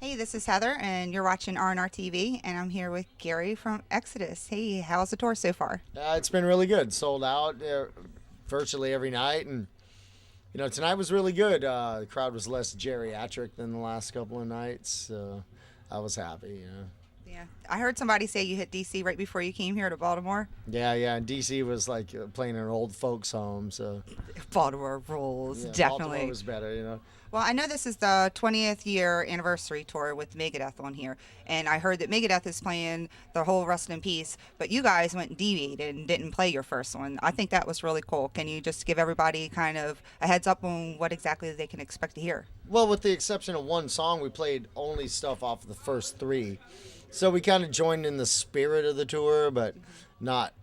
Hey, this is Heather, and you're watching RNRTV, and I'm here with Gary from Exodus. Hey, how's the tour so far? It's been really good. Sold out virtually every night, and tonight was really good. The crowd was less geriatric than the last couple of nights, so I was happy. Yeah, I heard somebody say you hit DC right before you came here to Baltimore. Yeah. And DC was like playing an old folks' home, so Baltimore rules, yeah, definitely. Baltimore was better. Well, I know this is the 20th year anniversary tour with Megadeth on here, and I heard that Megadeth is playing the whole Rest in Peace, but you guys went and deviated and didn't play your first one. I think that was really cool. Can you just give everybody kind of a heads up on what exactly they can expect to hear? Well, with the exception of one song, we played only stuff off of the first three, so we kind of joined in the spirit of the tour, but not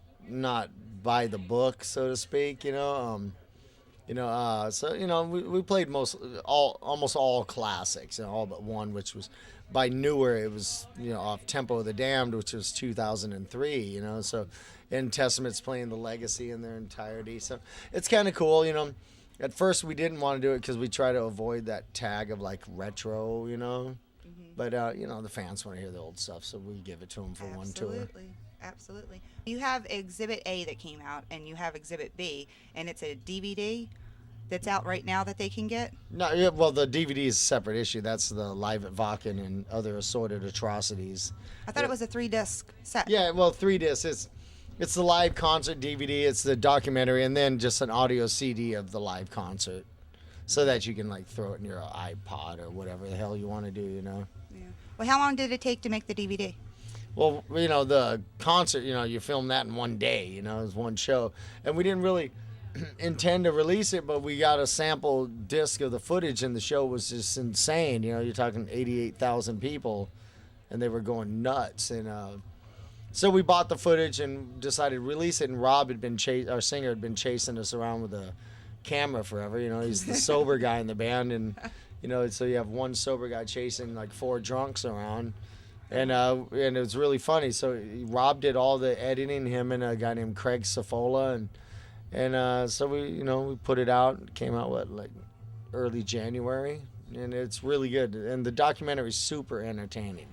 by the book, so to speak. We played almost all classics, all but one, which was by newer. It was off Tempo of the Damned, which was 2003. So, and Testament's playing the Legacy in their entirety. So it's kind of cool. At first we didn't want to do it because we try to avoid that tag of like retro. But the fans want to hear the old stuff, so we give it to them for one tour. Absolutely. You have Exhibit A that came out, and you have Exhibit B, and it's a DVD that's out right now that they can get? No, yeah, well, the DVD is a separate issue. That's the Live at Vakken and Other Assorted Atrocities. I thought it was a 3-disc set. Yeah, well, 3 discs. It's the live concert DVD, it's the documentary, and then just an audio CD of the live concert, so that you can like throw it in your iPod or whatever the hell you want to do. Yeah. Well, how long did it take to make the DVD? Well, the concert, you film that in one day, it was one show. And we didn't really intend to release it, but we got a sample disc of the footage, and the show was just insane. You're talking 88,000 people, and they were going nuts. And so we bought the footage and decided to release it, and Rob had been our singer had been chasing us around with a camera forever. He's the sober guy in the band, and so you have one sober guy chasing like 4 drunks around. And it was really funny. So Rob did all the editing, him and a guy named Craig Safola, and so we put it out. It came out like early January, and it's really good. And the documentary is super entertaining.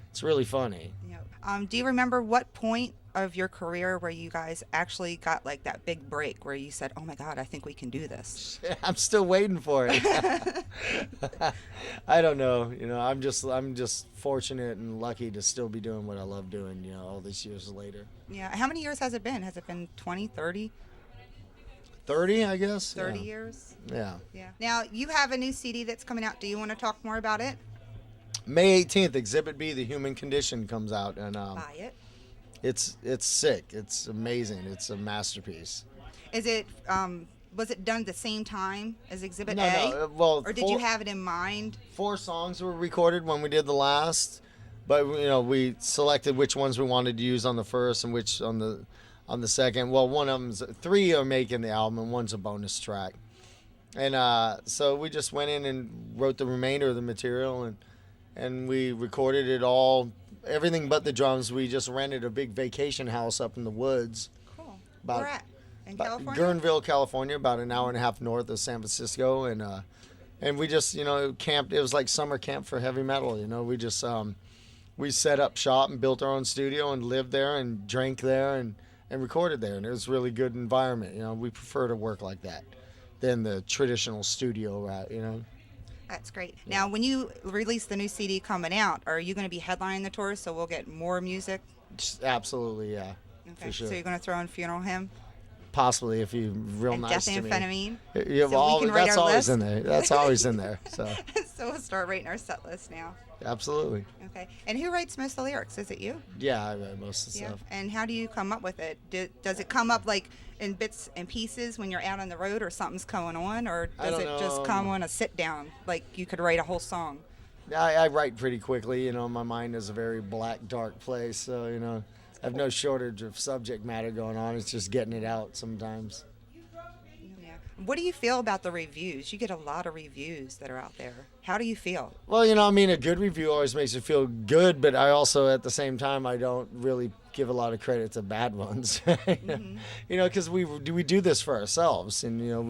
It's really funny. Yeah. Do you remember what point of your career where you guys actually got like that big break where you said, "Oh my God, I think we can do this"? I'm still waiting for it. I don't know. I'm just fortunate and lucky to still be doing what I love doing. All these years later. Yeah. How many years has it been? Has it been 20, 30? 30, I guess. 30 years. Yeah. Yeah. Now you have a new CD that's coming out. Do you want to talk more about it? May 18th, Exhibit B, The Human Condition comes out, and Buy it. It's sick. It's amazing. It's a masterpiece. Is it? Was it done at the same time as Exhibit No, A? no. Well, or did you have it in mind? 4 songs were recorded when we did the last, but we selected which ones we wanted to use on the first and which on the second. Well, one of them's 3 are making the album, and one's a bonus track. And so we just went in and wrote the remainder of the material, and we recorded it all. Everything but the drums. We just rented a big vacation house up in the woods. Cool. Where at? In California? Guerneville, California, about an hour and a half north of San Francisco, and we just camped. It was like summer camp for heavy metal. We just we set up shop and built our own studio and lived there and drank there and recorded there, and it was a really good environment. We prefer to work like that than the traditional studio route. That's great. Now, when you release the new CD coming out, are you going to be headlining the tour so we'll get more music? Absolutely, yeah. Okay. For sure. So you're going to throw in Funeral Hymn? Possibly, if you're real and nice Death to me. Amphetamine? Yeah, so we can write that's our always list? in there. That's always in there. So So we'll start writing our set list now. absolutely. Okay. And who writes most of the lyrics? Is it you? Yeah, I write most of the Yeah. stuff. And how do you come up with it? Does it come up like in bits and pieces when you're out on the road or something's going on? Or does it just come on a sit down like you could write a whole song? I write pretty quickly. My mind is a very black, dark place. So, I have no shortage of subject matter going on. It's just getting it out sometimes. Yeah. What do you feel about the reviews? You get a lot of reviews that are out there. How do you feel? Well, a good review always makes you feel good, but I also, at the same time, I don't really give a lot of credit to bad ones. Mm-hmm. Because we do this for ourselves, and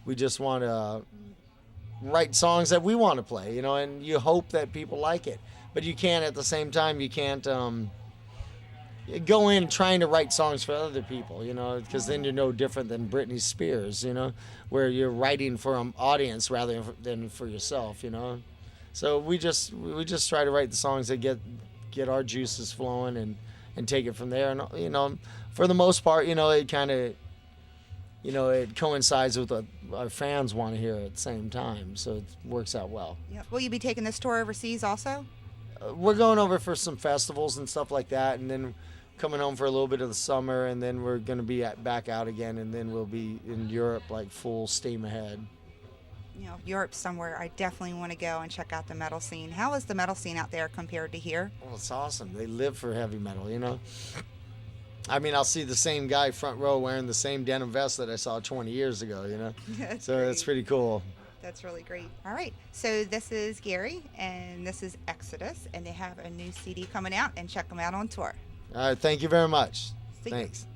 we just want to write songs that we want to play, and you hope that people like it. But you can't, at the same time, you can't go in trying to write songs for other people, because then you're no different than Britney Spears, where you're writing for an audience rather than for yourself, So we just try to write the songs that get our juices flowing and take it from there. And for the most part, it kind of it coincides with what our fans want to hear at the same time, so it works out well. Yep. Will you be taking this tour overseas also? We're going over for some festivals and stuff like that, and then coming home for a little bit of the summer, and then we're going to be back out again, and then we'll be in Europe like full steam ahead. Europe's somewhere I definitely want to go and check out the metal scene. How is the metal scene out there compared to here? Well, it's awesome. They live for heavy metal, I mean, I'll see the same guy front row wearing the same denim vest that I saw 20 years ago, That's so great. that's pretty cool. That's really great. All right, so this is Gary, and this is Exodus, and they have a new CD coming out, and check them out on tour. All right, thank you very much. See ya. Thanks.